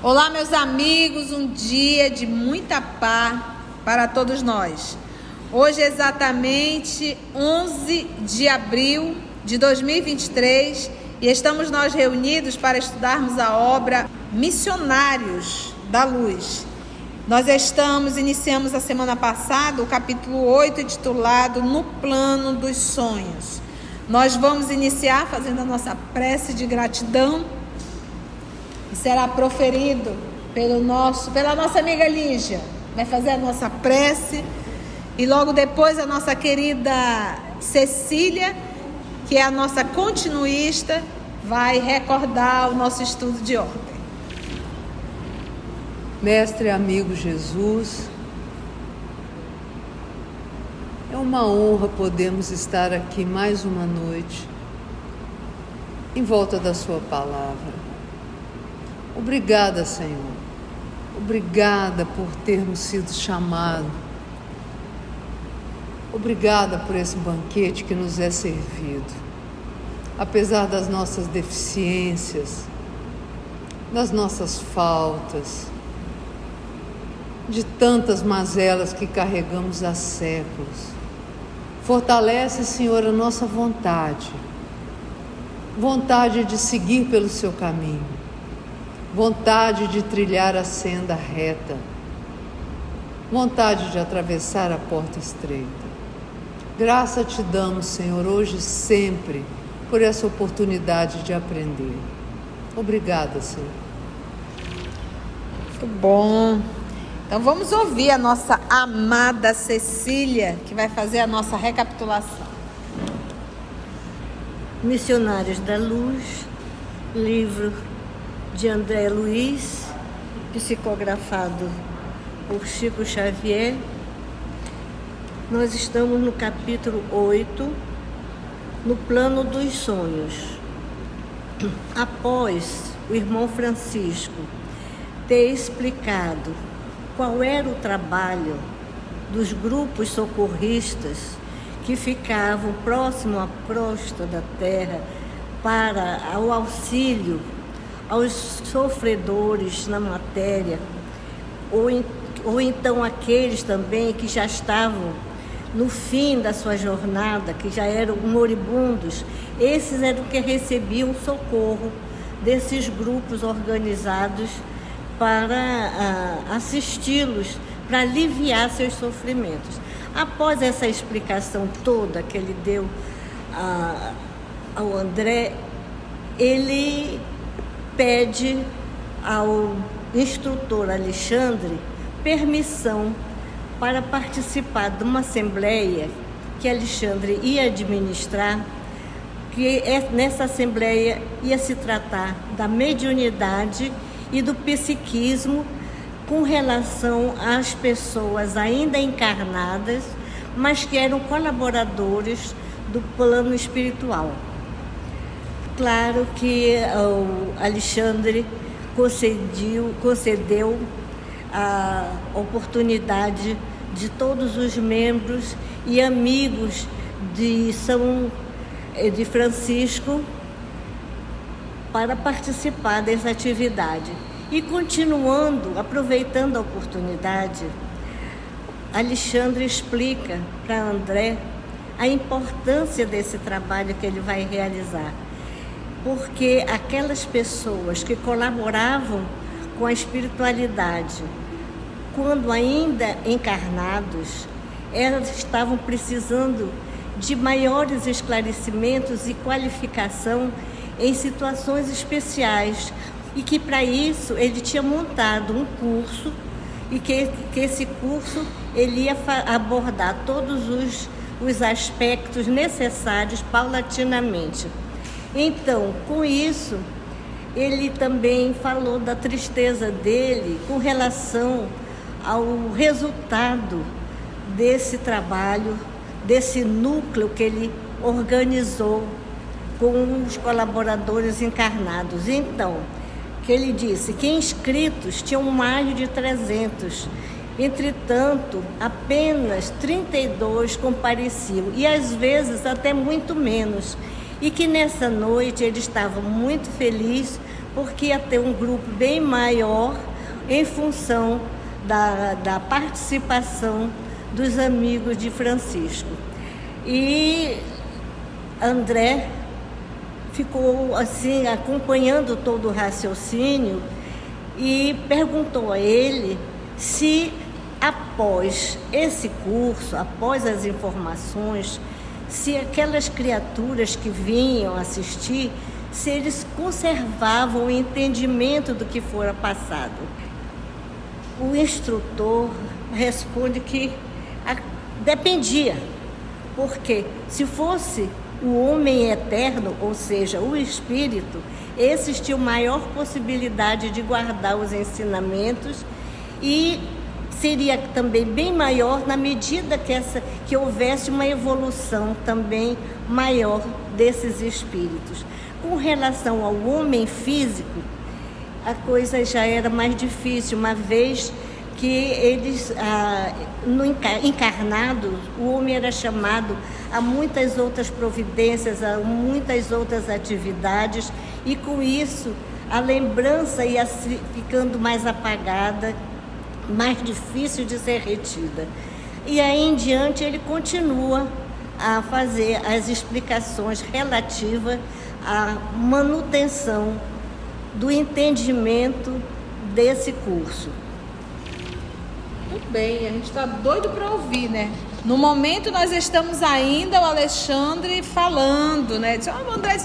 Olá, meus amigos, um dia de muita paz para todos nós. Hoje é exatamente 11 de abril de 2023 e estamos nós reunidos para estudarmos a obra Missionários da Luz. Nós iniciamos a semana passada o capítulo 8, intitulado No Plano dos Sonhos. Nós vamos iniciar fazendo a nossa prece de gratidão, que será proferido pela nossa amiga Lígia. Vai fazer a nossa prece e logo depois a nossa querida Cecília, que é a nossa continuista, vai recordar o nosso estudo de ontem. Mestre amigo Jesus, é uma honra podermos estar aqui mais uma noite em volta da sua palavra. Obrigada, Senhor. Obrigada por termos sido chamados. Obrigada por esse banquete que nos é servido. Apesar das nossas deficiências, das nossas faltas, de tantas mazelas que carregamos há séculos. Fortalece, Senhor, a nossa vontade de seguir pelo seu caminho, vontade de trilhar a senda reta, vontade de atravessar a porta estreita. Graça te damos, Senhor, hoje e sempre, por essa oportunidade de aprender. Obrigada, Senhor. Muito bom. Então vamos ouvir a nossa amada Cecília, que vai fazer a nossa recapitulação. Missionários da Luz, livro de André Luiz, psicografado por Chico Xavier. Nós estamos no capítulo 8, no plano dos sonhos. Após o irmão Francisco ter explicado qual era o trabalho dos grupos socorristas que ficavam próximo à crosta da terra para o auxílio aos sofredores na matéria, ou então aqueles também que já estavam no fim da sua jornada, que já eram moribundos, esses eram que recebiam socorro desses grupos organizados para assisti-los, para aliviar seus sofrimentos. Após essa explicação toda que ele deu ao André, ele pede ao instrutor Alexandre permissão para participar de uma assembleia que Alexandre ia administrar, que nessa assembleia ia se tratar da mediunidade e do psiquismo com relação às pessoas ainda encarnadas, mas que eram colaboradores do plano espiritual. Claro que o Alexandre concedeu a oportunidade de todos os membros e amigos de Francisco para participar dessa atividade. E continuando, aproveitando a oportunidade, Alexandre explica para André a importância desse trabalho que ele vai realizar, porque aquelas pessoas que colaboravam com a espiritualidade, quando ainda encarnados, elas estavam precisando de maiores esclarecimentos e qualificação em situações especiais, e que para isso ele tinha montado um curso, e que esse curso ele ia abordar todos os aspectos necessários paulatinamente. Então, com isso, ele também falou da tristeza dele com relação ao resultado desse trabalho, desse núcleo que ele organizou com os colaboradores encarnados. Então, que ele disse que inscritos tinham mais de 300, entretanto, apenas 32 compareciam, e às vezes até muito menos, e que nessa noite ele estava muito feliz porque ia ter um grupo bem maior em função da participação dos amigos de Francisco. E André ficou assim, acompanhando todo o raciocínio e perguntou a ele se após esse curso, após as informações, se aquelas criaturas que vinham assistir, se eles conservavam o entendimento do que fora passado. O instrutor responde que dependia, porque se fosse o homem eterno, ou seja, o espírito, existia maior possibilidade de guardar os ensinamentos e seria também bem maior na medida que houvesse uma evolução também maior desses espíritos. Com relação ao homem físico, a coisa já era mais difícil, uma vez que eles, encarnados, o homem era chamado a muitas outras providências, a muitas outras atividades, e com isso a lembrança ia ficando mais apagada, mais difícil de ser retida. E aí em diante ele continua a fazer as explicações relativas à manutenção do entendimento desse curso. Muito bem, a gente está doido para ouvir, né? No momento nós estamos ainda, o Alexandre falando, né? Diz, André,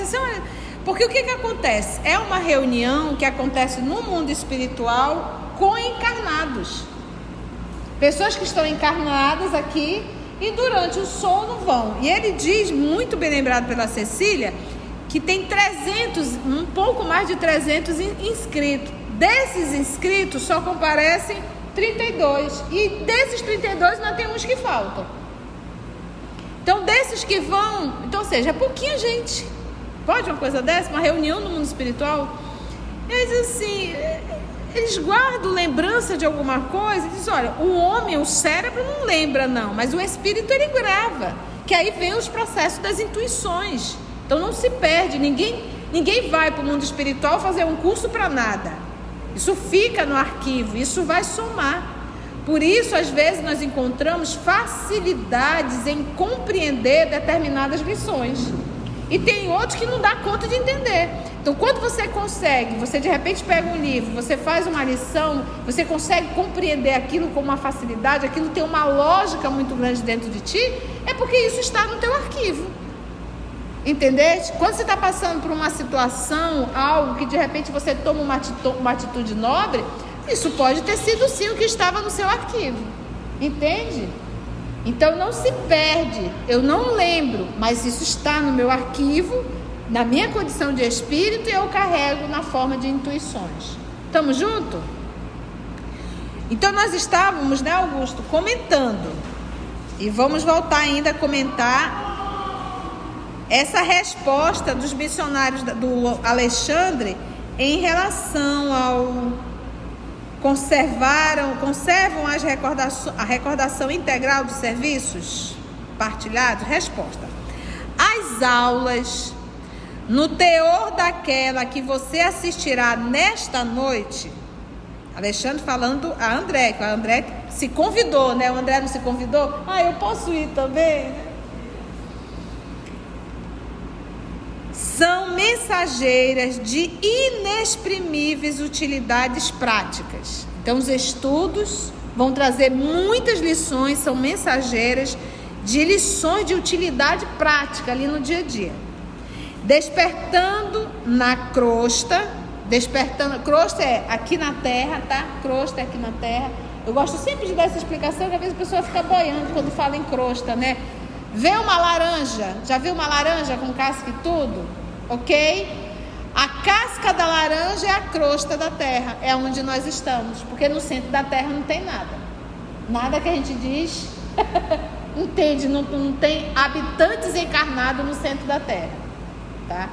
porque o que acontece? É uma reunião que acontece no mundo espiritual com encarnados. Pessoas que estão encarnadas aqui e durante o sono vão. E ele diz, muito bem lembrado pela Cecília, que tem 300, um pouco mais de 300 inscritos. Desses inscritos só comparecem 32. E desses 32 não tem uns que faltam. Então, desses que vão, então, ou seja, é pouquinha gente. Pode uma coisa dessa? Uma reunião no mundo espiritual? Eles assim, eles guardam lembrança de alguma coisa. Diz, olha, o homem, o cérebro não lembra não, mas o espírito ele grava. Que aí vem os processos das intuições. Então não se perde, ninguém vai para o mundo espiritual fazer um curso para nada. Isso fica no arquivo, isso vai somar. Por isso, às vezes, nós encontramos facilidades em compreender determinadas lições. E tem outros que não dá conta de entender. Então, quando você consegue, você de repente pega um livro, você faz uma lição, você consegue compreender aquilo com uma facilidade, aquilo tem uma lógica muito grande dentro de ti, é porque isso está no teu arquivo. Entendeste? Quando você está passando por uma situação, algo que de repente você toma uma atitude nobre, isso pode ter sido sim o que estava no seu arquivo. Entende? Então não se perde. Eu não lembro, mas isso está no meu arquivo, na minha condição de espírito, e eu carrego na forma de intuições. Estamos juntos? Então nós estávamos, né, Augusto, comentando. E vamos voltar ainda a comentar essa resposta dos missionários do Alexandre em relação ao conservam a recordação integral dos serviços partilhados? Resposta: as aulas, no teor daquela que você assistirá nesta noite. Alexandre falando a André, que o André se convidou, né? O André não se convidou? Eu posso ir também? São mensageiras de inexprimíveis utilidades práticas. Então, os estudos vão trazer muitas lições, são mensageiras de lições de utilidade prática ali no dia a dia. Despertando na crosta, crosta é aqui na terra, tá? Crosta é aqui na terra. Eu gosto sempre de dar essa explicação, que às vezes a pessoa fica boiando quando fala em crosta, né? Vê uma laranja, já viu uma laranja com casca e tudo? Ok? A casca da laranja é a crosta da terra, é onde nós estamos, porque no centro da terra não tem nada. Nada que a gente diz, entende, não tem habitantes encarnados no centro da terra, tá?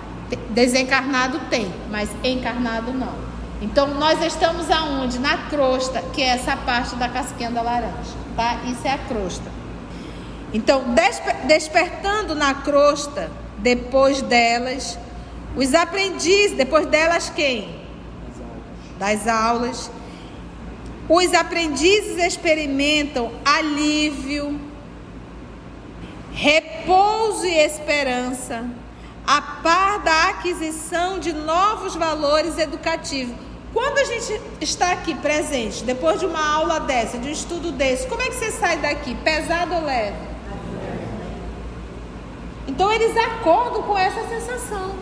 Desencarnado tem, mas encarnado não. Então nós estamos aonde? Na crosta, que é essa parte da casquinha da laranja, tá? Isso é a crosta. Então, despertando na crosta, depois delas, os aprendizes, depois delas quem? das aulas. Os aprendizes experimentam alívio, repouso e esperança, a par da aquisição de novos valores educativos. Quando a gente está aqui presente, depois de uma aula dessa, de um estudo desse, como é que você sai daqui? Pesado ou leve? Então eles acordam com essa sensação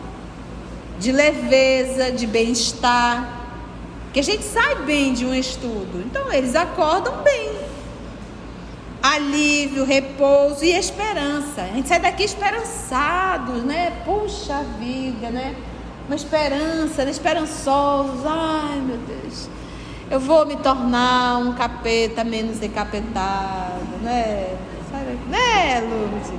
de leveza, de bem-estar, que a gente sai bem de um estudo. Então eles acordam bem. Alívio, repouso e esperança. A gente sai daqui esperançados, né? Puxa vida, né? Uma esperança, né? Esperançosos. Ai, meu Deus, eu vou me tornar um capeta menos decapitado, né? Sai daqui, né, Lourdes?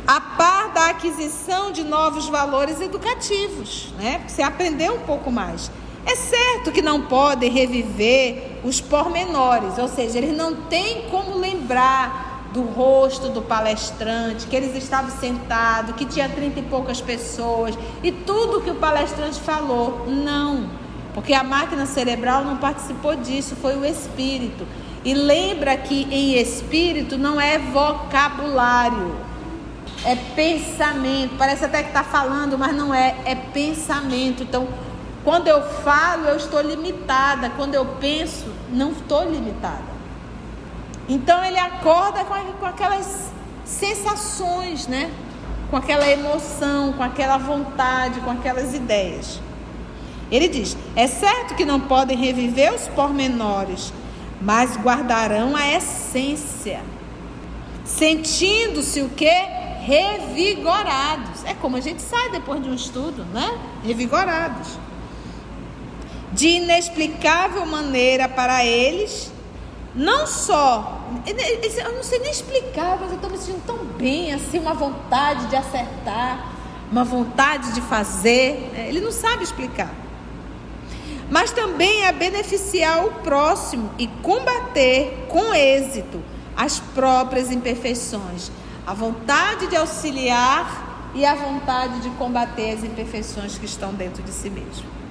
A par da aquisição de novos valores educativos, né? Porque você aprendeu um pouco mais. É certo que não podem reviver os pormenores, ou seja, eles não têm como lembrar do rosto do palestrante, que eles estavam sentados, que tinha 30 e poucas pessoas, e tudo que o palestrante falou. Não, porque a máquina cerebral não participou disso, foi o espírito. E lembra que em espírito não é vocabulário, é pensamento. Parece até que está falando, mas não é, é pensamento. Então, quando eu falo, eu estou limitada. Quando eu penso, não estou limitada. Então ele acorda com aquelas sensações, né? Com aquela emoção, com aquela vontade, com aquelas ideias. Ele diz: é certo que não podem reviver os pormenores, mas guardarão a essência, sentindo-se o quê? Revigorados. É como a gente sai depois de um estudo, né? Revigorados. De inexplicável maneira para eles, não só, eu não sei nem explicar, mas eu estou me sentindo tão bem, assim, uma vontade de acertar, uma vontade de fazer, ele não sabe explicar. Mas também a beneficiar o próximo e combater com êxito as próprias imperfeições, a vontade de auxiliar e a vontade de combater as imperfeições que estão dentro de si mesmo.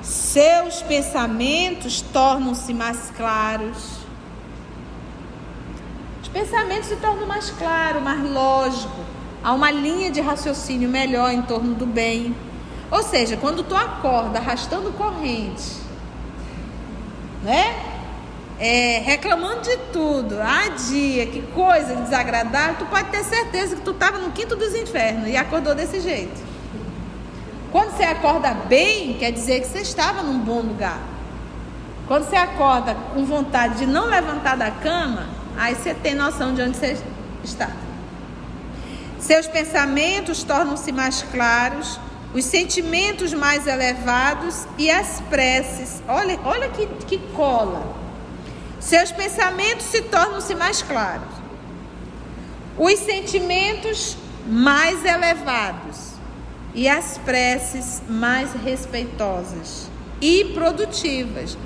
Seus pensamentos tornam-se mais claros. Os pensamentos se tornam mais claros, mais lógicos. Há uma linha de raciocínio melhor em torno do bem. Ou seja, quando tu acorda arrastando corrente, né? Reclamando de tudo, dia, que coisa desagradável, tu pode ter certeza que tu estava no quinto dos infernos e acordou desse jeito. Quando você acorda bem, quer dizer que você estava num bom lugar. Quando você acorda com vontade de não levantar da cama, aí você tem noção de onde você está. Seus pensamentos tornam-se mais claros, os sentimentos mais elevados e as preces. Olha que cola. Seus pensamentos se tornam-se mais claros, os sentimentos mais elevados e as preces mais respeitosas e produtivas.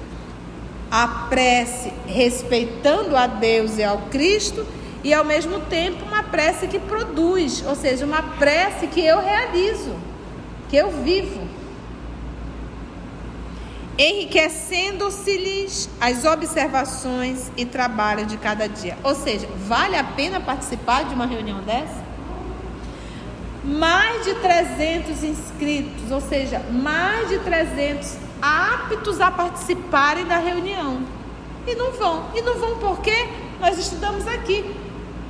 A prece respeitando a Deus e ao Cristo, e ao mesmo tempo uma prece que produz, ou seja, uma prece que eu realizo, que eu vivo. Enriquecendo-se-lhes as observações e trabalho de cada dia. Ou seja, vale a pena participar de uma reunião dessa? Mais de 300 inscritos, ou seja, mais de 300 aptos a participarem da reunião. E não vão. E não vão por quê? Nós estudamos aqui.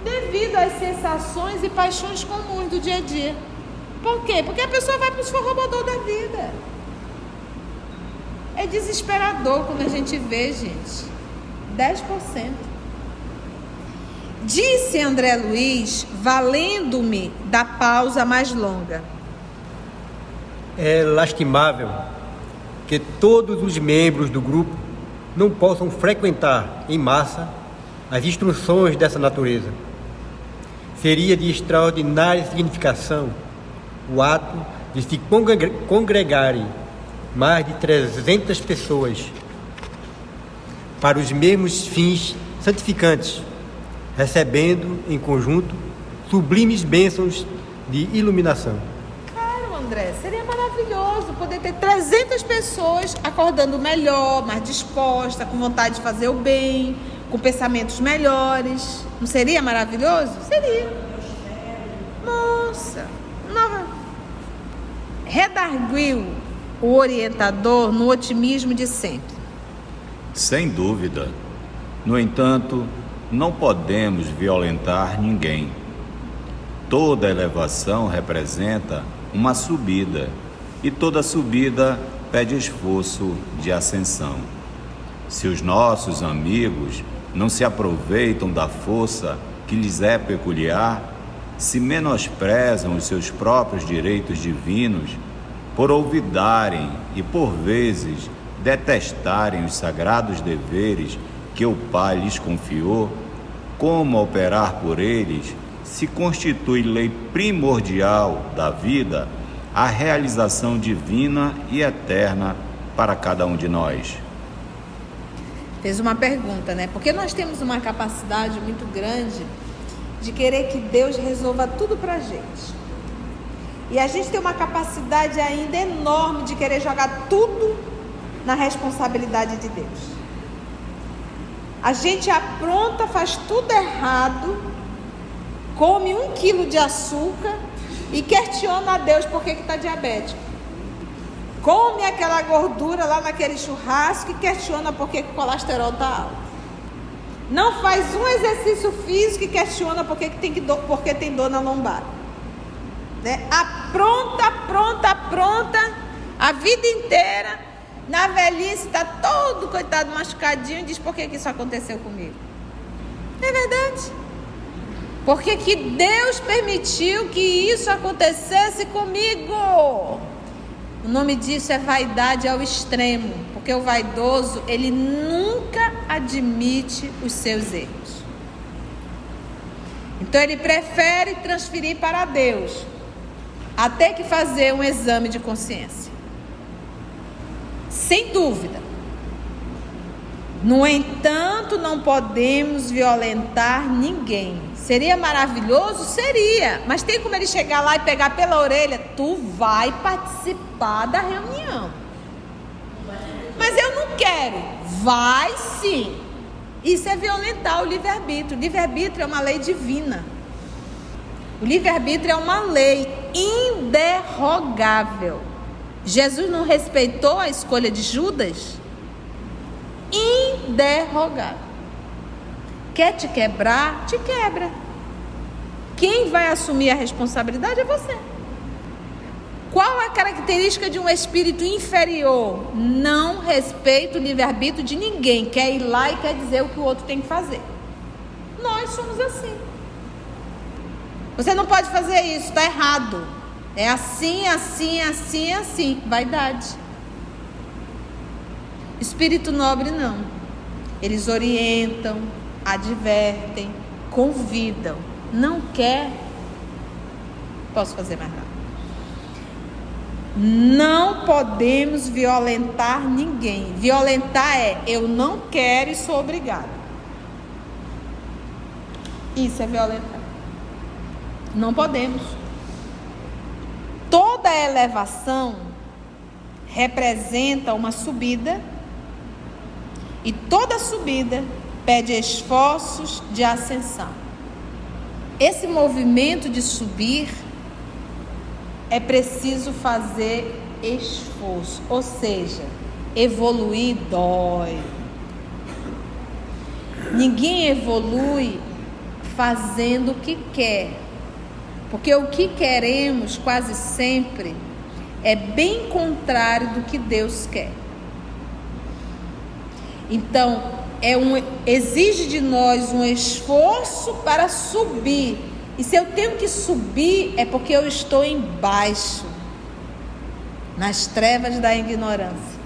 Devido às sensações e paixões comuns do dia a dia. Por quê? Porque a pessoa vai para os forrobodô da vida. É desesperador quando a gente vê, gente, 10%. Disse André Luiz, valendo-me da pausa mais longa. É lastimável que todos os membros do grupo não possam frequentar em massa as instruções dessa natureza. Seria de extraordinária significação o ato de se congregarem mais de 300 pessoas para os mesmos fins santificantes, recebendo em conjunto sublimes bênçãos de iluminação. Claro, André, seria maravilhoso. maravilhoso poder ter 300 pessoas acordando melhor, mais disposta, com vontade de fazer o bem, com pensamentos melhores. Não seria maravilhoso? Seria. Nossa, nova. Redarguiu o orientador no otimismo de sempre. Sem dúvida. No entanto, não podemos violentar ninguém. Toda elevação representa uma subida, e toda subida pede esforço de ascensão. Se os nossos amigos não se aproveitam da força que lhes é peculiar, se menosprezam os seus próprios direitos divinos, por olvidarem e, por vezes, detestarem os sagrados deveres que o Pai lhes confiou, como operar por eles se constitui lei primordial da vida a realização divina e eterna para cada um de nós. Fez uma pergunta, né? Porque nós temos uma capacidade muito grande de querer que Deus resolva tudo pra gente. E a gente tem uma capacidade ainda enorme de querer jogar tudo na responsabilidade de Deus. A gente apronta, faz tudo errado, come 1 quilo de açúcar e questiona a Deus por que está diabético. Come aquela gordura lá naquele churrasco e questiona por que o colesterol está alto. Não faz um exercício físico e questiona por que tem dor na lombar. Né? Apronta a vida inteira. Na velhice está todo coitado machucadinho e diz por que isso aconteceu comigo. É verdade. Porque que Deus permitiu que isso acontecesse comigo. O nome disso é vaidade ao extremo. Porque o vaidoso, ele nunca admite os seus erros. Então ele prefere transferir para Deus até que fazer um exame de consciência. Sem dúvida. No entanto, não podemos violentar ninguém. Seria maravilhoso? Seria. Mas tem como ele chegar lá e pegar pela orelha? Tu vai participar da reunião. Mas eu não quero. Vai sim. Isso é violentar o livre-arbítrio. O livre-arbítrio é uma lei divina. O livre-arbítrio é uma lei inderrogável. Jesus não respeitou a escolha de Judas? Inderrogável. Quer te quebrar? Te quebra. Quem vai assumir a responsabilidade é você. Qual a característica de um espírito inferior? Não respeita o livre-arbítrio de ninguém. Quer ir lá e quer dizer o que o outro tem que fazer. Nós somos assim. Você não pode fazer isso, está errado. É assim, assim, assim, assim. Vaidade. Espírito nobre não. Eles orientam, advertem, convidam. Não quer, posso fazer mais nada. Não podemos violentar ninguém. Violentar é eu não quero e sou obrigado. Isso é violentar. Não podemos. Toda elevação representa uma subida e toda subida pede esforços de ascensão. Esse movimento de subir é preciso fazer esforço, ou seja, evoluir dói. Ninguém evolui fazendo o que quer, porque o que queremos quase sempre é bem contrário do que Deus quer. Então, exige de nós um esforço para subir. E se eu tenho que subir, é porque eu estou embaixo, nas trevas da ignorância.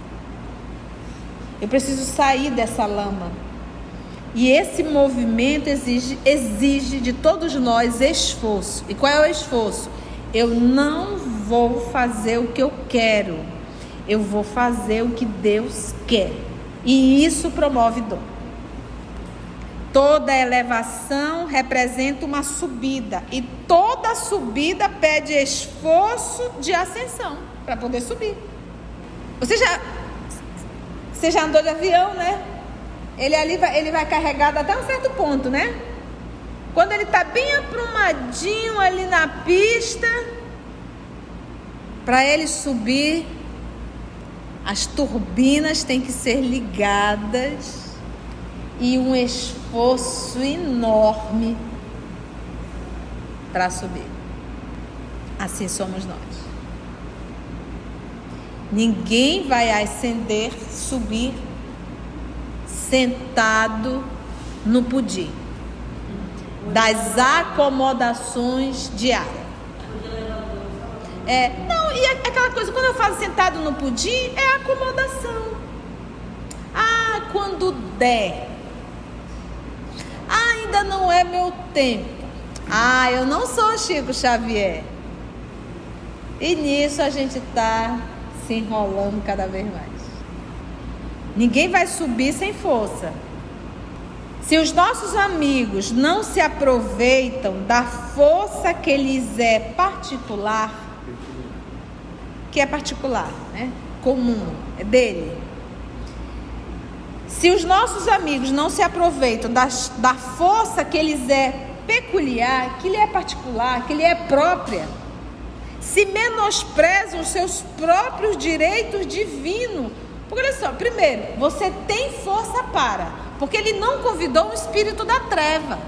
Eu preciso sair dessa lama. E esse movimento exige de todos nós esforço. E qual é o esforço? Eu não vou fazer o que eu quero. Eu vou fazer o que Deus quer. E isso promove dor. Toda elevação representa uma subida. E toda subida pede esforço de ascensão. para poder subir. Você já andou de avião, né? Ele vai carregado até um certo ponto, né? Quando ele está bem aprumadinho ali na pista, para ele subir, as turbinas têm que ser ligadas e um esforço enorme para subir. Assim somos nós. Ninguém vai ascender, subir sentado no pudim das acomodações diárias. Não, e aquela coisa, quando eu falo sentado no pudim, é acomodação. Quando der. Ainda não é meu tempo. Eu não sou Chico Xavier. E nisso a gente está se enrolando cada vez mais. Ninguém vai subir sem força. Se os nossos amigos não se aproveitam da força que lhes é particular, que é particular, né? Comum, é dele. Se os nossos amigos não se aproveitam da força que lhes é peculiar, que lhe é particular, que lhe é própria, se menosprezam os seus próprios direitos divinos. Porque olha só, primeiro, você tem força porque ele não convidou o espírito da treva.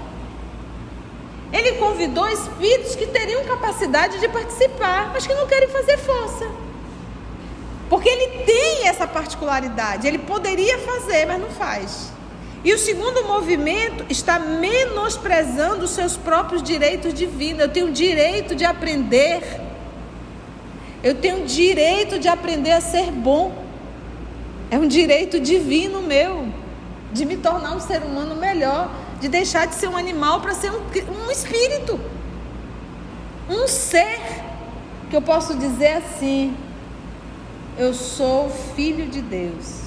Ele convidou espíritos que teriam capacidade de participar, mas que não querem fazer força. Porque ele tem essa particularidade, ele poderia fazer, mas não faz. E o segundo movimento está menosprezando os seus próprios direitos divinos. Eu tenho o direito de aprender. Eu tenho o direito de aprender a ser bom. É um direito divino meu, de me tornar um ser humano melhor, de deixar de ser um animal para ser um espírito. Um ser, que eu posso dizer assim, eu sou filho de Deus.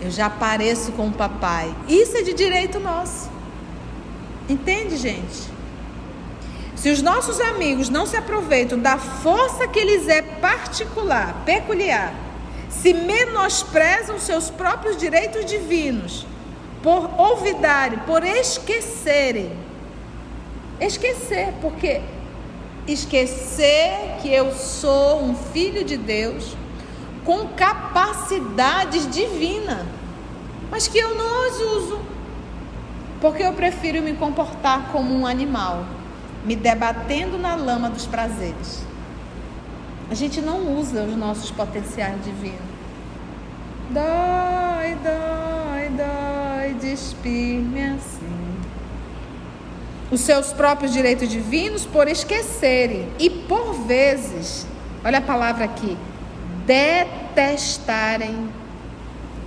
Eu já pareço com o papai. Isso é de direito nosso. Entende, gente? Se os nossos amigos não se aproveitam da força que lhes é particular, peculiar, se menosprezam seus próprios direitos divinos, por olvidarem, por esquecerem. Porque esquecer que eu sou um filho de Deus com capacidades divinas, mas que eu não as uso, porque eu prefiro me comportar como um animal, me debatendo na lama dos prazeres. A gente não usa os nossos potenciais divinos. Dói, despir-me assim. Os seus próprios direitos divinos por esquecerem e por vezes, olha a palavra aqui, detestarem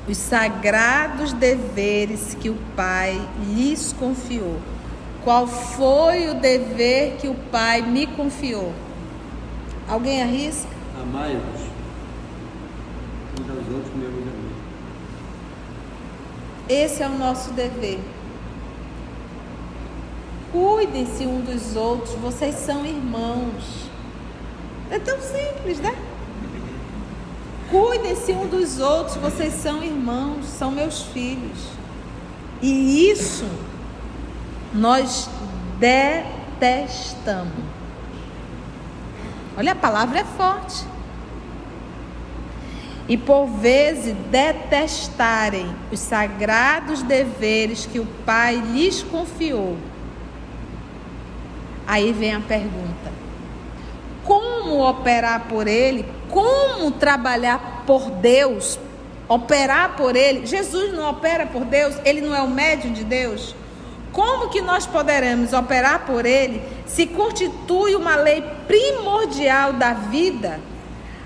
os sagrados deveres que o Pai lhes confiou. Qual foi o dever que o Pai me confiou? Alguém arrisca? Amai-vos uns aos outros como eu vos amei. Esse é o nosso dever. Cuidem-se um dos outros, vocês são irmãos. É tão simples, né? Cuidem-se um dos outros, vocês são irmãos, são meus filhos. E isso nós detestamos. Olha, a palavra é forte. E por vezes detestarem os sagrados deveres que o Pai lhes confiou. Aí vem a pergunta: como operar por Ele? Como trabalhar por Deus? Operar por Ele? Jesus não opera por Deus? Ele não é o médium de Deus? Como que nós poderemos operar por Ele se constitui uma lei primordial da vida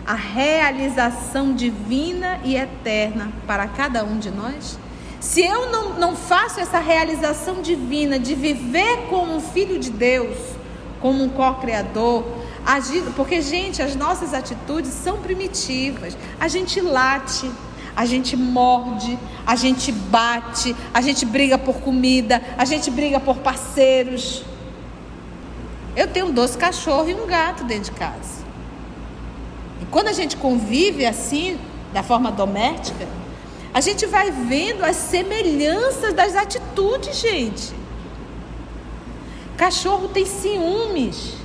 a realização divina e eterna para cada um de nós? Se eu não faço essa realização divina de viver como um filho de Deus, como um co-criador, porque, gente, as nossas atitudes são primitivas. A gente late, a gente morde, a gente bate, a gente briga por comida, a gente briga por parceiros. Eu tenho 12 cachorros e um gato dentro de casa. quando a gente convive assim, da forma doméstica, a gente vai vendo as semelhanças das atitudes, gente. Cachorro tem ciúmes.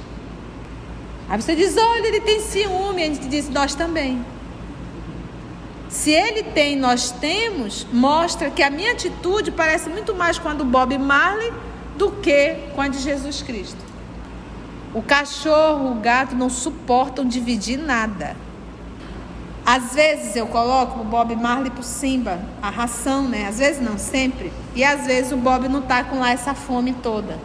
Aí você diz, olha, ele tem ciúme. A gente diz, nós também. Se ele tem, nós temos, mostra que a minha atitude parece muito mais com a do Bob Marley do que com a de Jesus Cristo. O cachorro, o gato não suportam dividir nada. Às vezes eu coloco pro Bob Marley e pro Simba a ração, né? Às vezes não, sempre. E às vezes o Bob não tá com lá essa fome toda.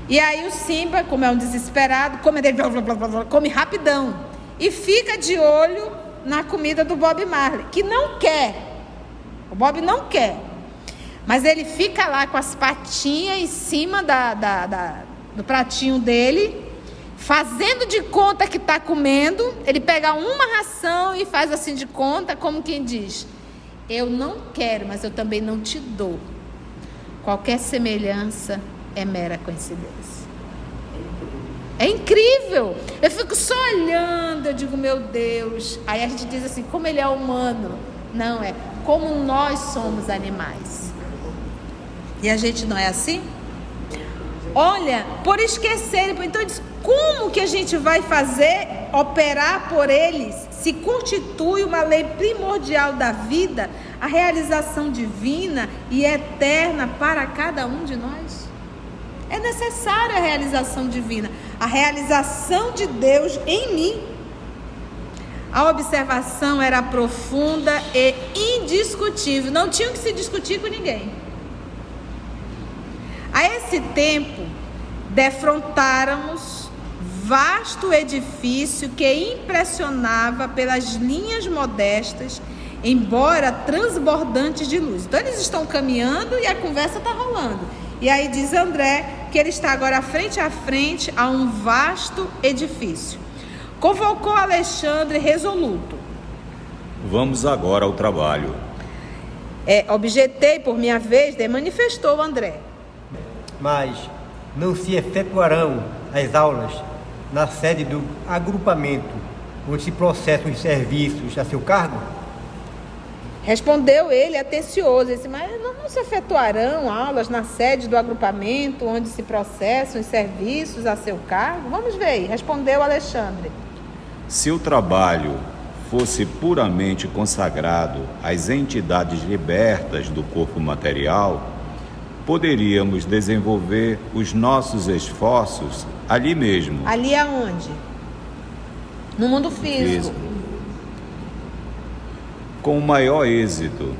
E aí o Simba, como é um desesperado, come rapidão. E fica de olho na comida do Bob Marley, que não quer. O Bob não quer. Mas ele fica lá com as patinhas em cima do pratinho dele, fazendo de conta que está comendo. Ele pega uma ração e faz assim de conta, como quem diz, eu não quero, mas eu também não te dou. Qualquer semelhança é mera coincidência. É incrível. Eu fico só olhando, eu digo, meu Deus. Aí a gente diz assim, como ele é humano. Não, é como nós somos animais. E a gente não é assim? Olha, por esquecer, então como que a gente vai fazer operar por eles se constitui uma lei primordial da vida, a realização divina e eterna para cada um de nós? É necessária a realização divina, a realização de Deus em mim. A observação era profunda e indiscutível, não tinha que se discutir com ninguém. A esse tempo, defrontáramos vasto edifício que impressionava pelas linhas modestas, embora transbordantes de luz. Então eles estão caminhando e a conversa está rolando. E aí diz André que ele está agora frente a frente a um vasto edifício. Convocou Alexandre resoluto. Vamos agora ao trabalho. Objetei por minha vez, manifestou André. Mas não se efetuarão as aulas na sede do agrupamento, onde se processam os serviços a seu cargo? Respondeu ele atencioso, disse, mas não se efetuarão aulas na sede do agrupamento, onde se processam os serviços a seu cargo? Vamos ver aí, respondeu Alexandre. Se o trabalho fosse puramente consagrado às entidades libertas do corpo material, poderíamos desenvolver os nossos esforços ali mesmo. Ali aonde? No mundo físico. Com o maior êxito,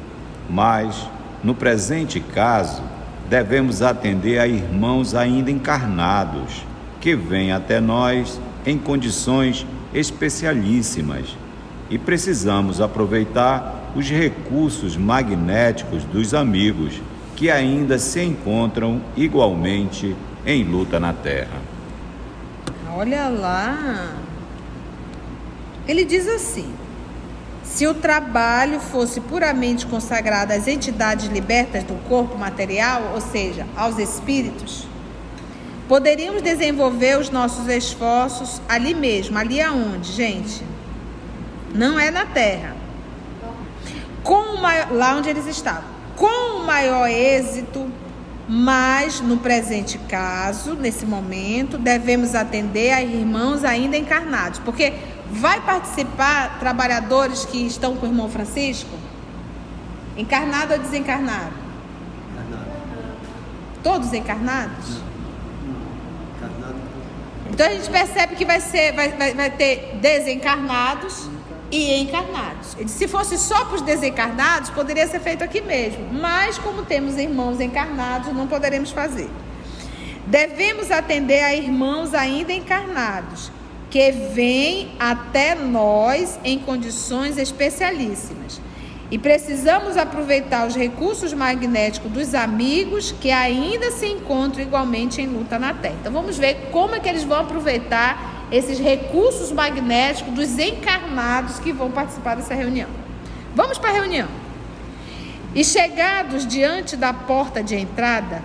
mas, no presente caso, devemos atender a irmãos ainda encarnados, que vêm até nós em condições especialíssimas, e precisamos aproveitar os recursos magnéticos dos amigos que ainda se encontram igualmente em luta na Terra. Olha lá. Ele diz assim: se o trabalho fosse puramente consagrado às entidades libertas do corpo material, ou seja, aos espíritos, poderíamos desenvolver os nossos esforços ali mesmo. Ali aonde, gente? Não é na Terra. Lá onde eles estavam. Com o maior êxito, mas no presente caso, nesse momento, devemos atender a irmãos ainda encarnados. Porque vai participar trabalhadores que estão com o irmão Francisco? Encarnado ou desencarnado? Encarnado. Todos encarnados? Encarnado. Então a gente percebe que vai ter desencarnados e encarnados. Se fosse só para os desencarnados, poderia ser feito aqui mesmo. Mas como temos irmãos encarnados, não poderemos fazer. Devemos atender a irmãos ainda encarnados, que vêm até nós em condições especialíssimas. E precisamos aproveitar os recursos magnéticos dos amigos que ainda se encontram igualmente em luta na Terra. Então vamos ver como é que eles vão aproveitar esses recursos magnéticos dos encarnados que vão participar dessa reunião. Vamos para a reunião. E chegados diante da porta de entrada,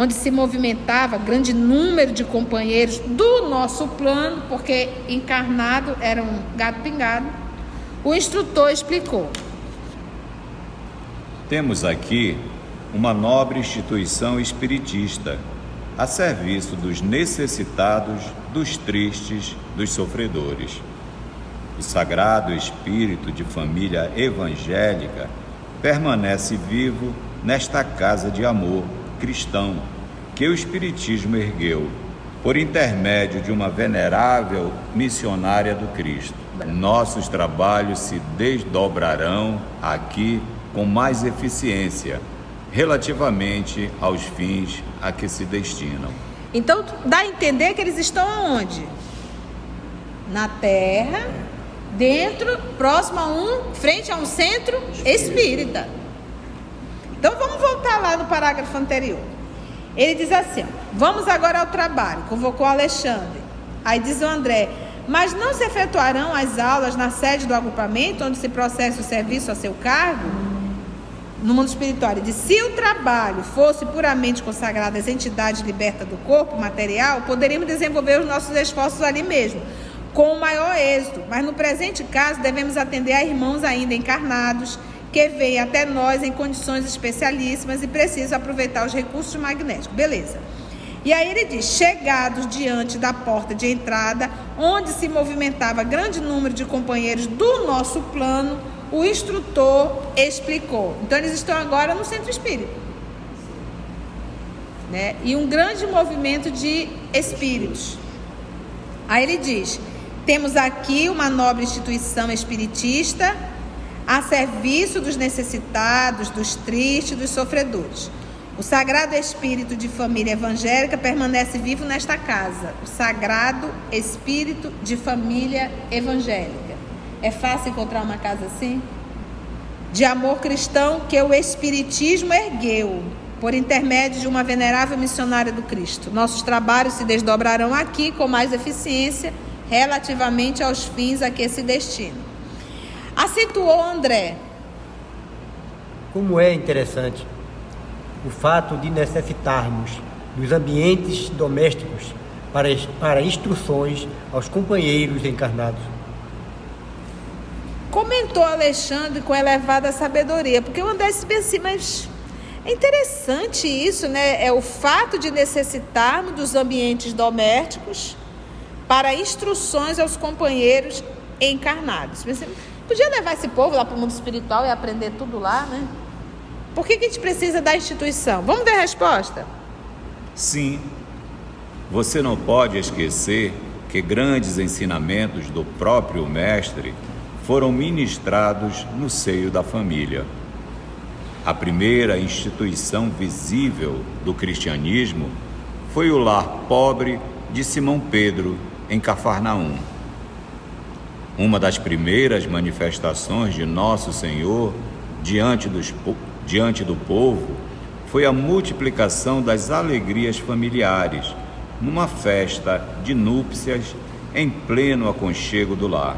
onde se movimentava grande número de companheiros do nosso plano, porque encarnado era um gato pingado, o instrutor explicou: temos aqui uma nobre instituição espiritista, a serviço dos necessitados, dos tristes, dos sofredores. O Sagrado Espírito de Família Evangélica permanece vivo nesta casa de amor cristão que o Espiritismo ergueu por intermédio de uma venerável missionária do Cristo. Nossos trabalhos se desdobrarão aqui com mais eficiência relativamente aos fins a que se destinam. Então dá a entender que eles estão aonde? Na Terra, dentro, próximo frente a um centro espírita. Então vamos voltar lá no parágrafo anterior. Ele diz assim: vamos agora ao trabalho. Convocou Alexandre. Aí diz o André: mas não se efetuarão as aulas na sede do agrupamento, onde se processa o serviço a seu cargo? No mundo espiritual, ele diz: se o trabalho fosse puramente consagrado às entidades libertas do corpo material, poderíamos desenvolver os nossos esforços ali mesmo, com o maior êxito. Mas no presente caso, devemos atender a irmãos ainda encarnados, que vêm até nós em condições especialíssimas e precisam aproveitar os recursos magnéticos. Beleza. E aí ele diz: chegados diante da porta de entrada, onde se movimentava grande número de companheiros do nosso plano, o instrutor explicou. Então eles estão agora no centro espírita, né? E um grande movimento de espíritos. Aí ele diz: temos aqui uma nobre instituição espiritista a serviço dos necessitados, dos tristes, dos sofredores. O Sagrado Espírito de Família Evangélica permanece vivo nesta casa. O Sagrado Espírito de Família Evangélica. É fácil encontrar uma casa assim? De amor cristão que o Espiritismo ergueu por intermédio de uma venerável missionária do Cristo. Nossos trabalhos se desdobrarão aqui com mais eficiência relativamente aos fins a que se destinam. Acentuou André. Como é interessante o fato de necessitarmos dos ambientes domésticos para instruções aos companheiros encarnados. Comentou Alexandre com elevada sabedoria, porque o André se pensa assim: mas é interessante isso, né? É o fato de necessitarmos dos ambientes domésticos para instruções aos companheiros encarnados. Podia levar esse povo lá para o mundo espiritual e aprender tudo lá, né? Por que a gente precisa da instituição? Vamos ver a resposta? Sim. Você não pode esquecer que grandes ensinamentos do próprio Mestre foram ministrados no seio da família. A primeira instituição visível do cristianismo foi o lar pobre de Simão Pedro, em Cafarnaum. Uma das primeiras manifestações de Nosso Senhor diante do povo foi a multiplicação das alegrias familiares, numa festa de núpcias em pleno aconchego do lar.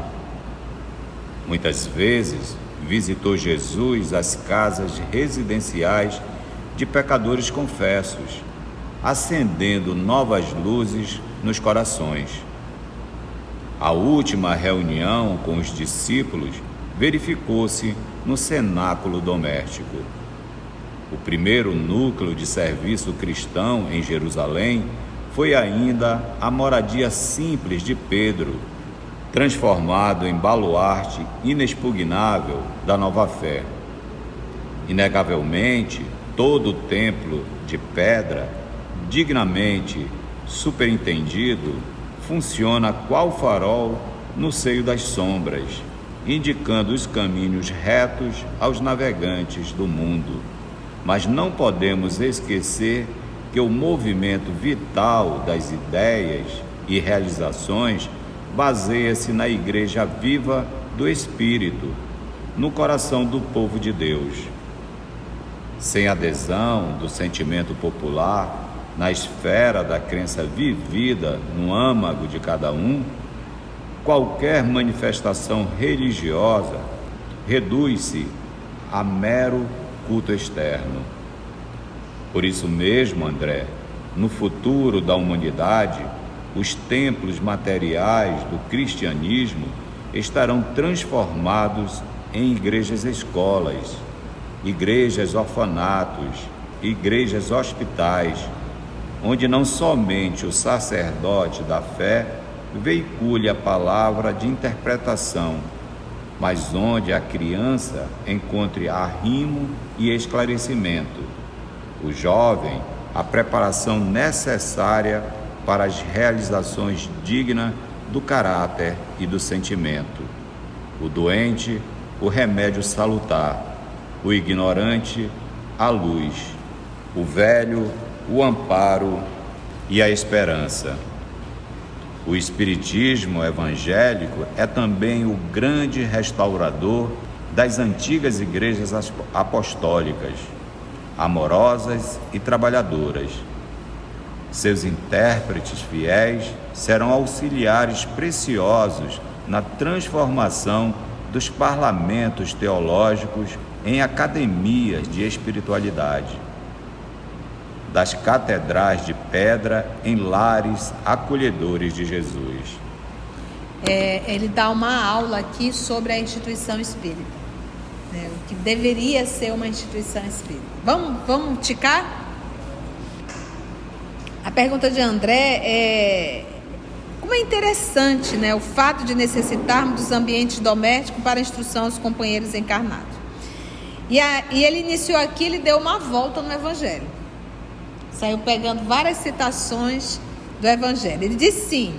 Muitas vezes visitou Jesus as casas residenciais de pecadores confessos, acendendo novas luzes nos corações. A última reunião com os discípulos verificou-se no cenáculo doméstico. O primeiro núcleo de serviço cristão em Jerusalém foi ainda a moradia simples de Pedro, transformado em baluarte inexpugnável da nova fé. Inegavelmente, todo o templo de pedra, dignamente superintendido, funciona qual farol no seio das sombras, indicando os caminhos retos aos navegantes do mundo. Mas não podemos esquecer que o movimento vital das ideias e realizações baseia-se na Igreja viva do Espírito, no coração do povo de Deus. Sem adesão do sentimento popular na esfera da crença vivida no âmago de cada um, qualquer manifestação religiosa reduz-se a mero culto externo. Por isso mesmo, André, no futuro da humanidade, os templos materiais do cristianismo estarão transformados em igrejas-escolas, igrejas-orfanatos, igrejas-hospitais, onde não somente o sacerdote da fé veicule a palavra de interpretação, mas onde a criança encontre arrimo e esclarecimento, o jovem a preparação necessária para as realizações dignas do caráter e do sentimento, o doente o remédio salutar, o ignorante a luz, o velho o amparo e a esperança. O Espiritismo evangélico é também o grande restaurador das antigas igrejas apostólicas, amorosas e trabalhadoras. Seus intérpretes fiéis serão auxiliares preciosos na transformação dos parlamentos teológicos em academias de espiritualidade, das catedrais de pedra em lares acolhedores de Jesus. Ele dá uma aula aqui sobre a instituição espírita, né? O que deveria ser uma instituição espírita. Vamos ticar? A pergunta de André é: como é interessante, né, o fato de necessitarmos dos ambientes domésticos para a instrução aos companheiros encarnados. E ele iniciou aqui, ele deu uma volta no Evangelho. Saiu pegando várias citações do Evangelho. Ele diz sim: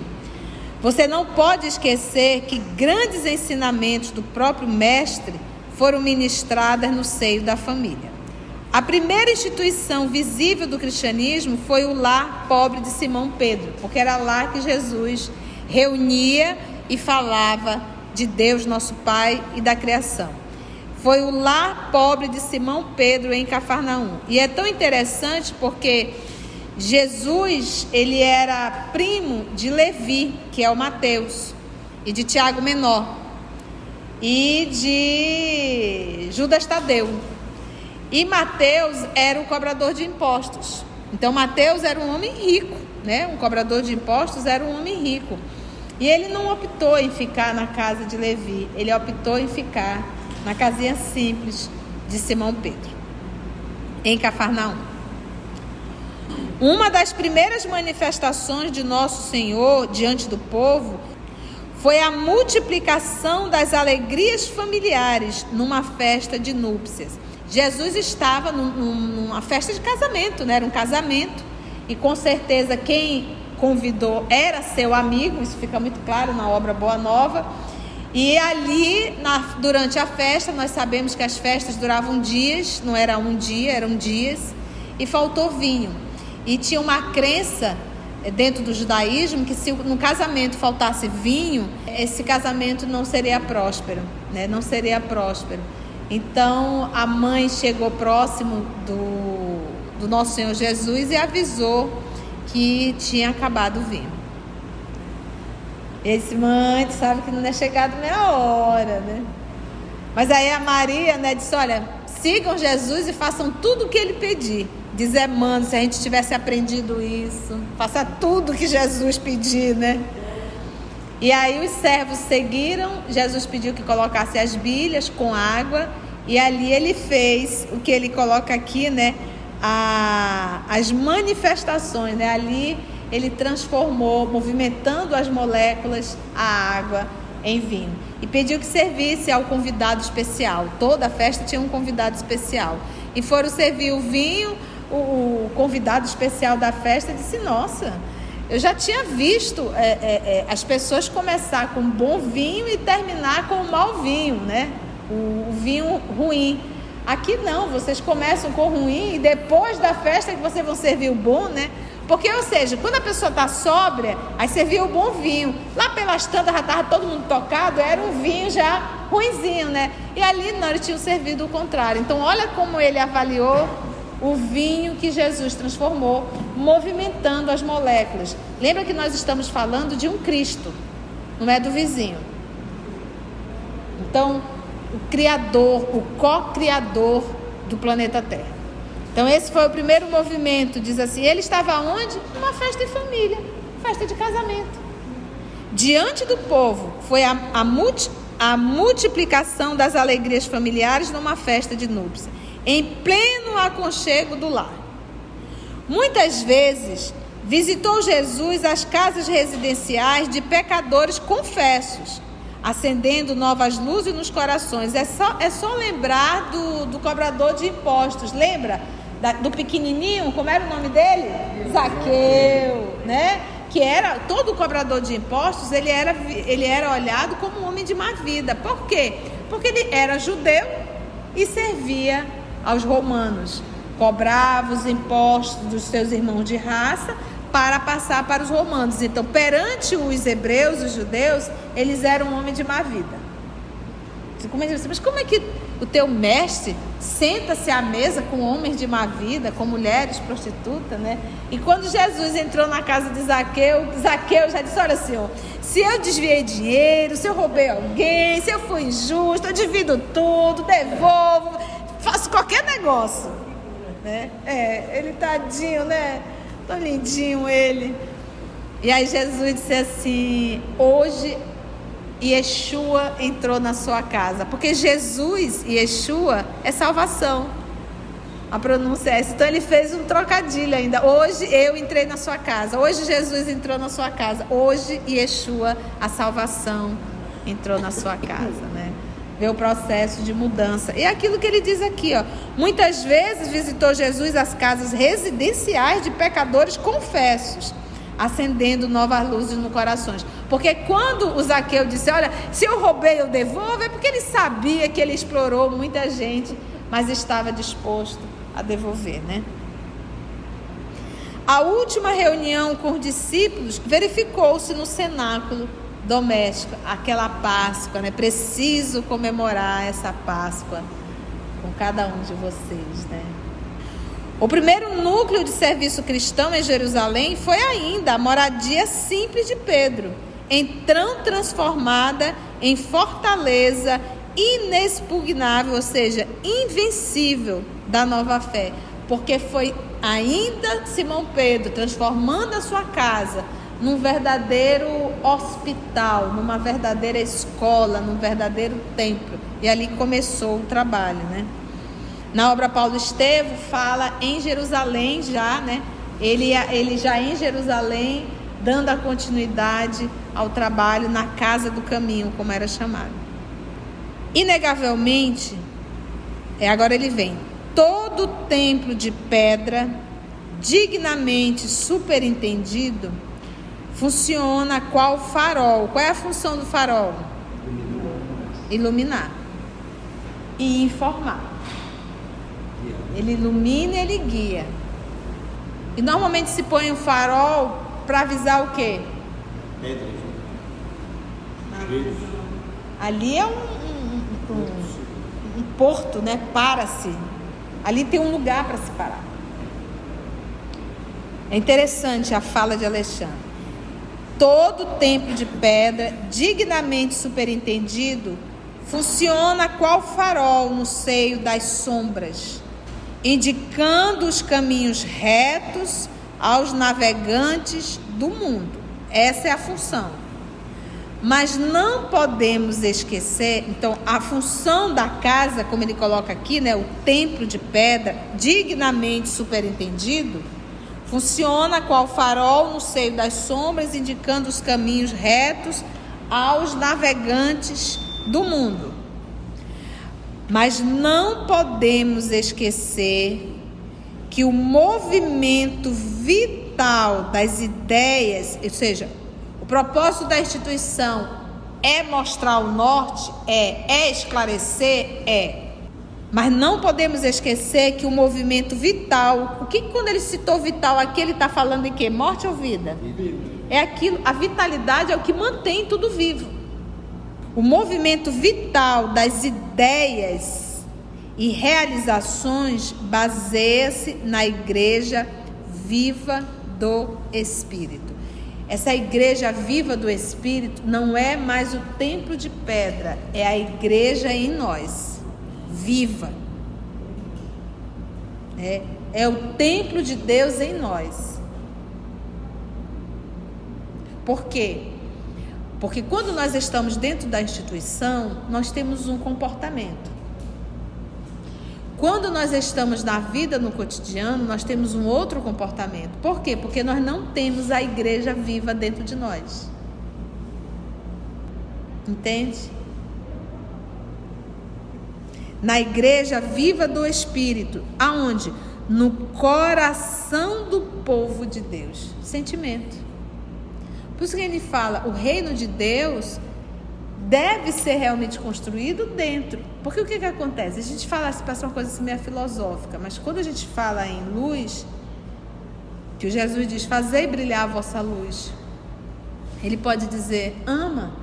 você não pode esquecer que grandes ensinamentos do próprio Mestre foram ministrados no seio da família. A primeira instituição visível do cristianismo foi o lar pobre de Simão Pedro, porque era lá que Jesus reunia e falava de Deus, nosso Pai, e da criação. Foi o lar pobre de Simão Pedro em Cafarnaum. E é tão interessante porque Jesus, ele era primo de Levi, que é o Mateus, e de Tiago Menor, e de Judas Tadeu. E Mateus era um cobrador de impostos. Então Mateus era um homem rico, né? Um cobrador de impostos era um homem rico. E ele não optou em ficar na casa de Levi, ele optou em ficar na casinha simples de Simão Pedro, em Cafarnaum. Uma das primeiras manifestações de Nosso Senhor diante do povo foi a multiplicação das alegrias familiares numa festa de núpcias. Jesus estava numa festa de casamento, né? Era um casamento, e com certeza quem convidou era seu amigo, isso fica muito claro na obra Boa Nova. E ali, durante a festa, nós sabemos que as festas duravam dias, não era um dia, eram dias, e faltou vinho. E tinha uma crença dentro do judaísmo que se no casamento faltasse vinho, esse casamento não seria próspero, né? Não seria próspero. Então a mãe chegou próximo do Nosso Senhor Jesus e avisou que tinha acabado o vinho. Ele disse: mãe, tu sabe que não é chegado meia hora, né? Mas aí a Maria, né, disse: olha, sigam Jesus e façam tudo o que ele pedir. Diz Emmanuel, se a gente tivesse aprendido isso, faça tudo que Jesus pedir, né? E aí os servos seguiram, Jesus pediu que colocasse as bilhas com água, e ali ele fez o que ele coloca aqui, né? As manifestações, né? Ali ele transformou, movimentando as moléculas, a água em vinho. E pediu que servisse ao convidado especial. Toda a festa tinha um convidado especial. E foram servir o vinho, o convidado especial da festa disse: nossa, eu já tinha visto as pessoas começar com bom vinho e terminar com mau vinho, né? O vinho ruim. Aqui não, vocês começam com o ruim e depois da festa que vocês vão servir o bom, né? Porque, ou seja, quando a pessoa está sóbria, aí servia o bom vinho. Lá pelas tantas já estava todo mundo tocado, era um vinho já ruinzinho, né? E ali não, ele tinha servido o contrário. Então, olha como ele avaliou o vinho que Jesus transformou, movimentando as moléculas. Lembra que nós estamos falando de um Cristo, não é do vizinho. Então, o Criador, o co-criador do planeta Terra. Então esse foi o primeiro movimento, diz assim, ele estava onde? Numa festa em família, festa de casamento. Diante do povo, foi a multiplicação das alegrias familiares numa festa de núpcias, em pleno aconchego do lar. Muitas vezes, visitou Jesus as casas residenciais de pecadores confessos, acendendo novas luzes nos corações. É só lembrar do cobrador de impostos, lembra? Do pequenininho, como era o nome dele? Zaqueu, né? Que era, todo cobrador de impostos, ele era olhado como um homem de má vida. Por quê? Porque ele era judeu e servia aos romanos. Cobrava os impostos dos seus irmãos de raça para passar para os romanos. Então, perante os hebreus, os judeus, eles eram um homem de má vida. Mas como é que o teu mestre senta-se à mesa com homens de má vida, com mulheres prostitutas, né? E quando Jesus entrou na casa de Zaqueu, Zaqueu já disse, olha, Senhor, se eu desviei dinheiro, se eu roubei alguém, se eu fui injusto, eu divido tudo, devolvo, faço qualquer negócio, né? Ele tadinho, né? Tão lindinho ele. E aí Jesus disse assim, hoje Yeshua entrou na sua casa, porque Jesus e Yeshua é salvação, a pronúncia é essa. Então ele fez um trocadilho ainda, hoje eu entrei na sua casa, hoje Jesus entrou na sua casa, hoje Yeshua, a salvação, entrou na sua casa, né? Vê o processo de mudança. E aquilo que ele diz aqui, ó, muitas vezes visitou Jesus as casas residenciais de pecadores confessos, acendendo novas luzes no coração. Porque quando o Zaqueu disse, olha, se eu roubei eu devolvo, é porque ele sabia que ele explorou muita gente, mas estava disposto a devolver, né? A última reunião com os discípulos verificou-se no cenáculo doméstico, aquela Páscoa, né? Preciso comemorar essa Páscoa com cada um de vocês, né? O primeiro núcleo de serviço cristão em Jerusalém foi ainda a moradia simples de Pedro, então transformada em fortaleza inexpugnável, ou seja, invencível da nova fé, porque foi ainda Simão Pedro transformando a sua casa num verdadeiro hospital, numa verdadeira escola, num verdadeiro templo, e ali começou o trabalho, né? Na obra Paulo Estevo fala em Jerusalém já, né? Ele já em Jerusalém, dando a continuidade ao trabalho na casa do caminho, como era chamado. Inegavelmente, agora ele vem, todo templo de pedra, dignamente superentendido, funciona qual farol. Qual é a função do farol? Iluminar e informar. Ele ilumina e ele guia. E normalmente se põe um farol para avisar o quê? Ali é um porto, né? Para-se. Ali tem um lugar para se parar. É interessante a fala de Alexandre. Todo templo de pedra, dignamente superentendido, funciona qual farol no seio das sombras, indicando os caminhos retos aos navegantes do mundo. Essa é a função. Mas não podemos esquecer, então, a função da casa, como ele coloca aqui, né, o templo de pedra, dignamente superentendido, funciona qual farol no seio das sombras, indicando os caminhos retos aos navegantes do mundo. Mas não podemos esquecer que o movimento vital das ideias, ou seja, o propósito da instituição é mostrar o norte, é esclarecer, mas não podemos esquecer que o movimento vital, o que quando ele citou vital aqui, ele está falando em quê? Morte ou vida? É aquilo, a vitalidade é o que mantém tudo vivo. O movimento vital das ideias e realizações baseia-se na igreja viva do Espírito. Essa igreja viva do Espírito não é mais o templo de pedra, é a igreja em nós, viva. é o templo de Deus em nós. Por quê? Porque quando nós estamos dentro da instituição, nós temos um comportamento. Quando nós estamos na vida, no cotidiano, nós temos um outro comportamento. Por quê? Porque nós não temos a igreja viva dentro de nós. Entende? Na igreja viva do Espírito, aonde? No coração do povo de Deus. Sentimento. Por isso que ele fala, o reino de Deus deve ser realmente construído dentro. Porque o que acontece? A gente fala, parece uma coisa assim meio filosófica, mas quando a gente fala em luz, que o Jesus diz, fazei brilhar a vossa luz, ele pode dizer, ama.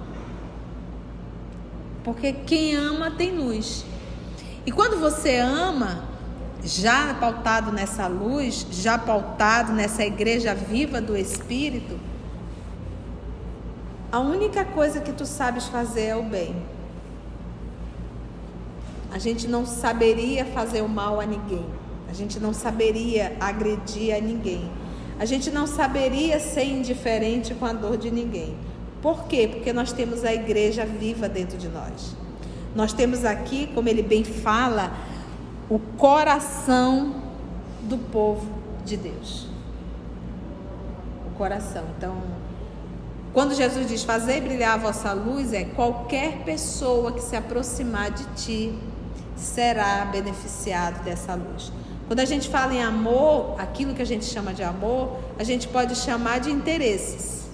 Porque quem ama tem luz. E quando você ama, já pautado nessa luz, já pautado nessa igreja viva do Espírito, a única coisa que tu sabes fazer é o bem. A gente não saberia fazer o mal a ninguém. A gente não saberia agredir a ninguém. A gente não saberia ser indiferente com a dor de ninguém. Por quê? Porque nós temos a igreja viva dentro de nós. Nós temos aqui, como ele bem fala, o coração do povo de Deus. O coração. Então, quando Jesus diz, fazei brilhar a vossa luz, é qualquer pessoa que se aproximar de ti será beneficiado dessa luz. Quando a gente fala em amor, aquilo que a gente chama de amor, a gente pode chamar de interesses,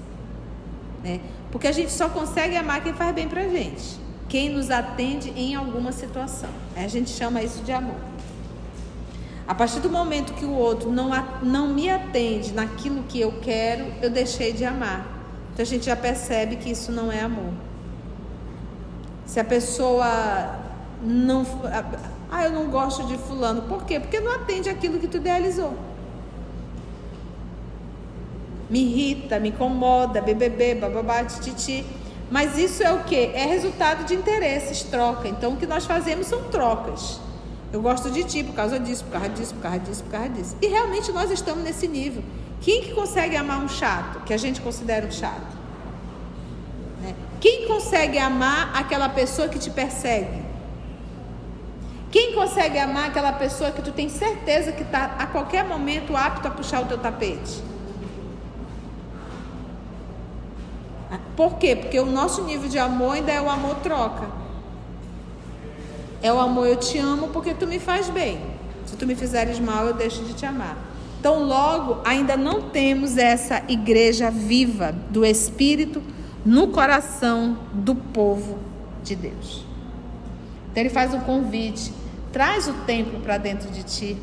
né? Porque a gente só consegue amar quem faz bem pra gente, quem nos atende em alguma situação. A gente chama isso de amor. A partir do momento que o outro não me atende naquilo que eu quero, eu deixei de amar. Então a gente já percebe que isso não é amor. Se a pessoa não... eu não gosto de fulano. Por quê? Porque não atende aquilo que tu idealizou. Me irrita, me incomoda, BBB, bababá, tititi. Mas isso é o quê? É resultado de interesses, troca. Então o que nós fazemos são trocas. Eu gosto de ti por causa disso, por causa disso, por causa disso, por causa disso. E realmente nós estamos nesse nível. Quem que consegue amar um chato, que a gente considera um chato? Né? Quem consegue amar aquela pessoa que te persegue? Quem consegue amar aquela pessoa que tu tem certeza que está a qualquer momento apto a puxar o teu tapete? Por quê? Porque o nosso nível de amor ainda é o amor troca. É o amor, eu te amo porque tu me faz bem. Se tu me fizeres mal, eu deixo de te amar. Então, logo, ainda não temos essa igreja viva do Espírito no coração do povo de Deus. Então, ele faz um convite. Traz o templo para dentro de ti.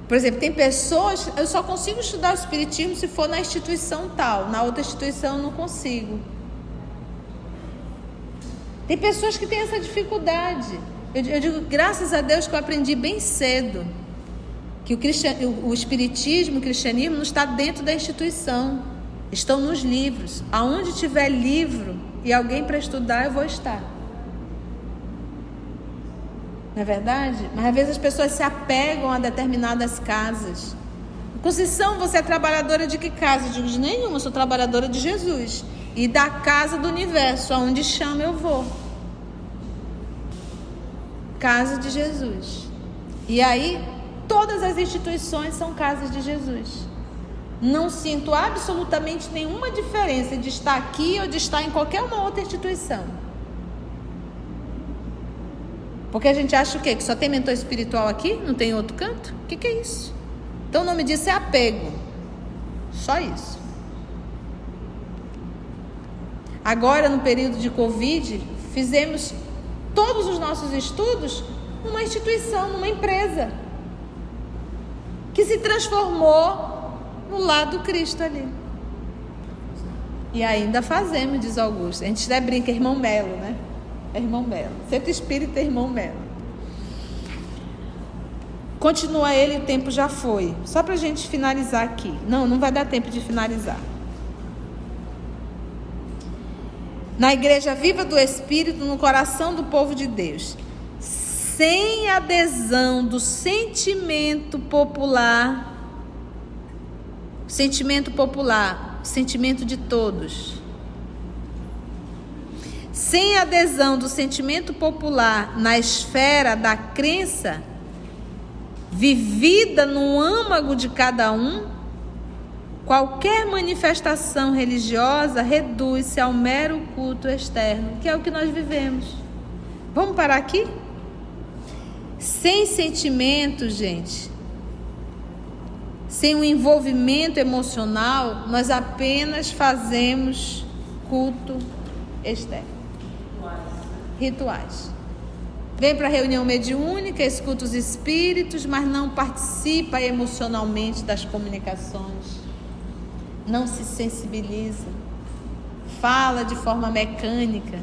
Por exemplo, tem pessoas... Eu só consigo estudar o Espiritismo se for na instituição tal. Na outra instituição eu não consigo. Tem pessoas que têm essa dificuldade. Eu digo, graças a Deus que eu aprendi bem cedo que o Espiritismo, o cristianismo não está dentro da instituição. Estão nos livros. Aonde tiver livro e alguém para estudar, eu vou estar. Não é verdade? Mas às vezes as pessoas se apegam a determinadas casas. Conceição, você é trabalhadora de que casa? Eu digo, de nenhuma, eu sou trabalhadora de Jesus. E da casa do universo, aonde chama eu vou. Casa de Jesus. E aí, todas as instituições são casas de Jesus. Não sinto absolutamente nenhuma diferença de estar aqui ou de estar em qualquer uma outra instituição. Porque a gente acha o quê? Que só tem mentor espiritual aqui? Não tem outro canto? O que é isso? Então o nome disso é apego. Só isso. Agora, no período de Covid, fizemos todos os nossos estudos numa instituição, numa empresa, que se transformou no lado do Cristo ali. E ainda fazemos, diz Augusto. A gente até brinca, irmão Melo, né? É irmão Melo. Centro Espírita é irmão Melo. Continua ele, o tempo já foi. Só para a gente finalizar aqui. Não vai dar tempo de finalizar. Na igreja viva do Espírito, no coração do povo de Deus, sem adesão do sentimento popular, sentimento de todos, sem adesão do sentimento popular na esfera da crença, vivida no âmago de cada um, qualquer manifestação religiosa reduz-se ao mero culto externo, que é o que nós vivemos. Vamos parar aqui? Sem sentimento, gente, sem um envolvimento emocional, nós apenas fazemos culto externo. Rituais. Vem para a reunião mediúnica, escuta os espíritos, mas não participa emocionalmente das comunicações. Não se sensibiliza. Fala de forma mecânica.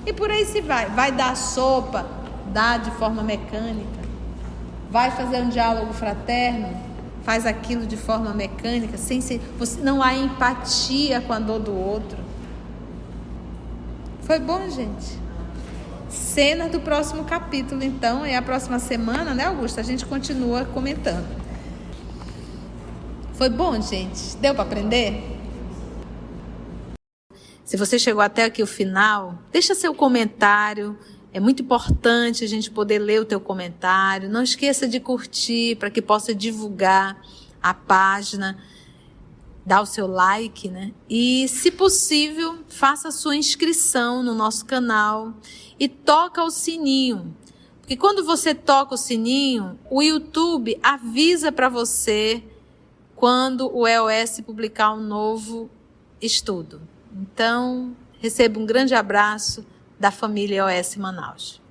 E por aí se vai. Vai dar sopa, dá de forma mecânica. Vai fazer um diálogo fraterno, faz aquilo de forma mecânica, não há empatia com a dor do outro. Foi bom, gente? Cenas do próximo capítulo, então, e a próxima semana, né, Augusta? A gente continua comentando. Foi bom, gente? Deu para aprender? Se você chegou até aqui o final, deixa seu comentário. É muito importante a gente poder ler o teu comentário. Não esqueça de curtir para que possa divulgar a página. Dá o seu like, né? E, se possível, faça a sua inscrição no nosso canal e toca o sininho. Porque quando você toca o sininho, o YouTube avisa para você quando o EOS publicar um novo estudo. Então, receba um grande abraço da família EOS Manaus.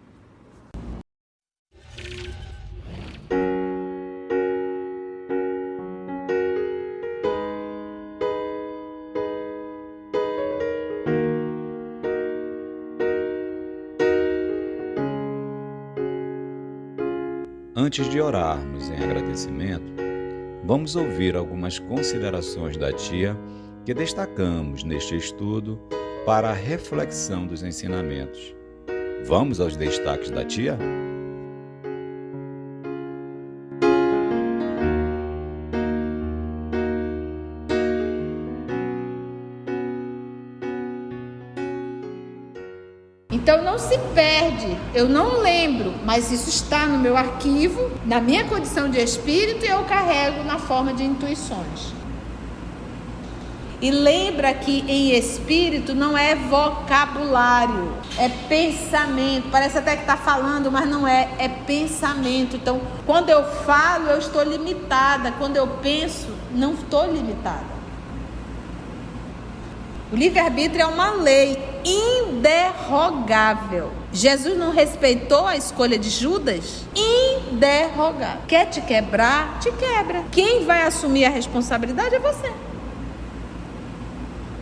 Antes de orarmos em agradecimento, vamos ouvir algumas considerações da tia que destacamos neste estudo para a reflexão dos ensinamentos. Vamos aos destaques da tia? Então não se perde, eu não lembro, mas isso está no meu arquivo, na minha condição de espírito, e eu carrego na forma de intuições. E lembra que em espírito não é vocabulário, é pensamento. Parece até que está falando, mas não é, é pensamento. Então, quando eu falo, eu estou limitada. Quando eu penso, não estou limitada. O livre-arbítrio é uma lei inderrogável. Jesus não respeitou a escolha de Judas? Inderrogável. Quer te quebrar? Te quebra. Quem vai assumir a responsabilidade é você.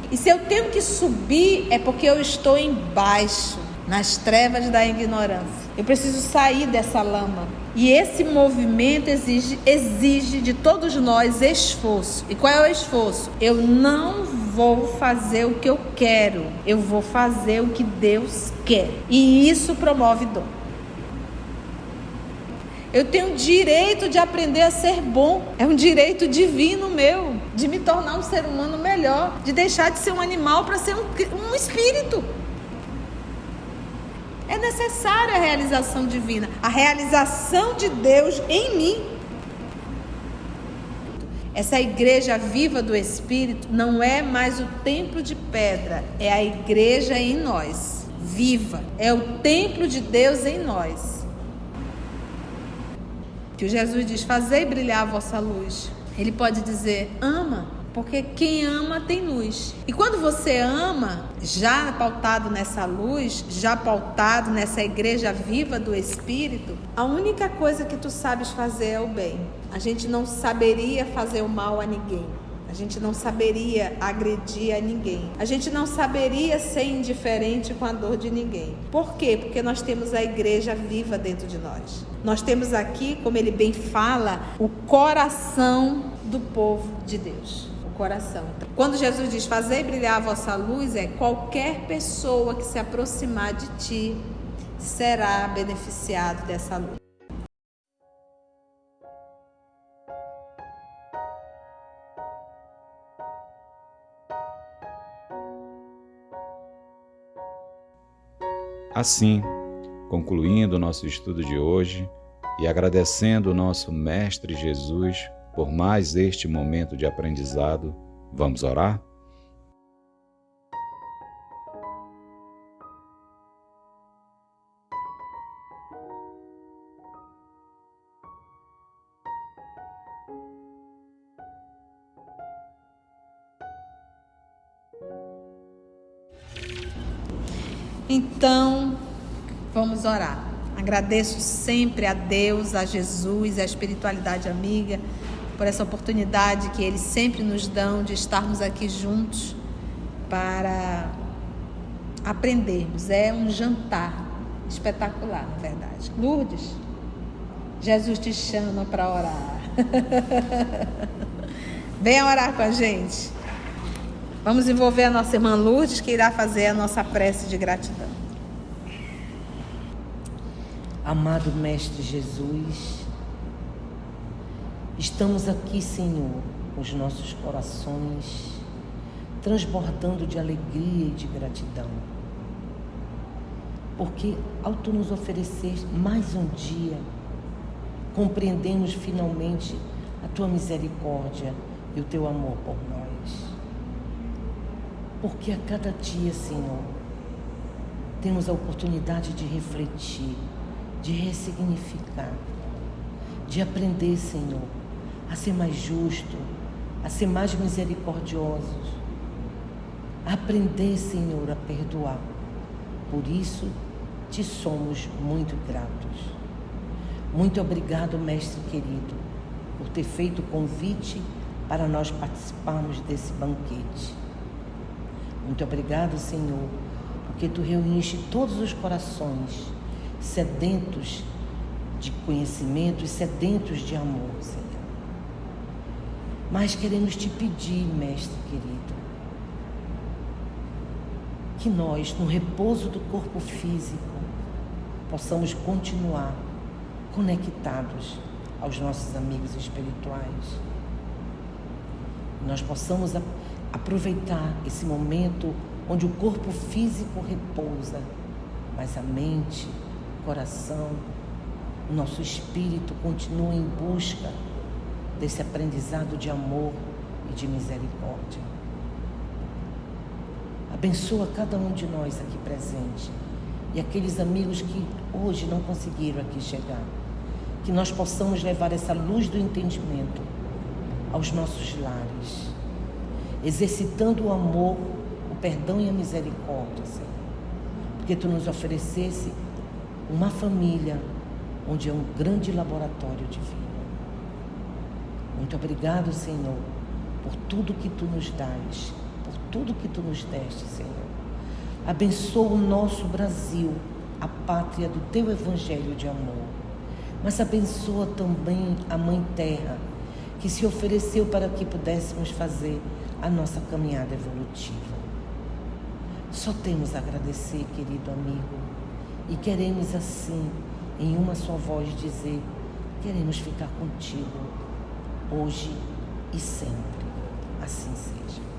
E se eu tenho que subir, é porque eu estou embaixo, nas trevas da ignorância. Eu preciso sair dessa lama. E esse movimento exige de todos nós esforço. E qual é o esforço? Eu não vou fazer o que eu quero. Eu vou fazer o que Deus quer. E isso promove dor. Eu tenho o direito de aprender a ser bom. É um direito divino meu, de me tornar um ser humano melhor, de deixar de ser um animal para ser um espírito. É necessária a realização divina, a realização de Deus em mim. Essa igreja viva do Espírito não é mais o templo de pedra, é a igreja em nós, viva. É o templo de Deus em nós. Que Jesus diz, fazei brilhar a vossa luz. Ele pode dizer, ama, porque quem ama tem luz. E quando você ama, já pautado nessa luz, já pautado nessa igreja viva do Espírito, a única coisa que tu sabes fazer é o bem. A gente não saberia fazer o mal a ninguém. A gente não saberia agredir a ninguém. A gente não saberia ser indiferente com a dor de ninguém. Por quê? Porque nós temos a igreja viva dentro de nós. Nós temos aqui, como ele bem fala, o coração do povo de Deus. O coração. Quando Jesus diz, fazei brilhar a vossa luz, é qualquer pessoa que se aproximar de ti, será beneficiado dessa luta. Assim, concluindo o nosso estudo de hoje e agradecendo o nosso Mestre Jesus por mais este momento de aprendizado, vamos orar? Então, vamos orar. Agradeço sempre a Deus, a Jesus, a espiritualidade amiga, por essa oportunidade que eles sempre nos dão de estarmos aqui juntos para aprendermos. É um jantar espetacular, na verdade. Lourdes, Jesus te chama para orar. Venha orar com a gente. Vamos envolver a nossa irmã Lourdes, que irá fazer a nossa prece de gratidão. Amado Mestre Jesus, estamos aqui, Senhor, com os nossos corações transbordando de alegria e de gratidão, porque ao Tu nos oferecer mais um dia, compreendemos finalmente a Tua misericórdia e o Teu amor por nós. Porque a cada dia, Senhor, temos a oportunidade de refletir, de ressignificar, de aprender, Senhor, a ser mais justo, a ser mais misericordiosos, a aprender, Senhor, a perdoar. Por isso, Te somos muito gratos. Muito obrigado, Mestre querido, por ter feito o convite para nós participarmos desse banquete. Muito obrigado, Senhor, porque Tu reuniste todos os corações sedentos de conhecimento e sedentos de amor, Senhor. Mas queremos Te pedir, Mestre querido, que nós, no repouso do corpo físico, possamos continuar conectados aos nossos amigos espirituais. Nós possamos aproveitar esse momento onde o corpo físico repousa, mas a mente, o coração, o nosso espírito continua em busca desse aprendizado de amor e de misericórdia. Abençoa cada um de nós aqui presente e aqueles amigos que hoje não conseguiram aqui chegar. Que nós possamos levar essa luz do entendimento aos nossos lares, exercitando o amor, o perdão e a misericórdia, Senhor. Porque Tu nos oferecesse uma família onde é um grande laboratório divino. Muito obrigado, Senhor, por tudo que Tu nos dás, por tudo que Tu nos deste, Senhor. Abençoa o nosso Brasil, a pátria do Teu Evangelho de amor. Mas abençoa também a Mãe Terra, que se ofereceu para que pudéssemos fazer a nossa caminhada evolutiva. Só temos a agradecer, querido amigo, e queremos assim, em uma só voz, dizer: queremos ficar contigo, hoje e sempre. Assim seja.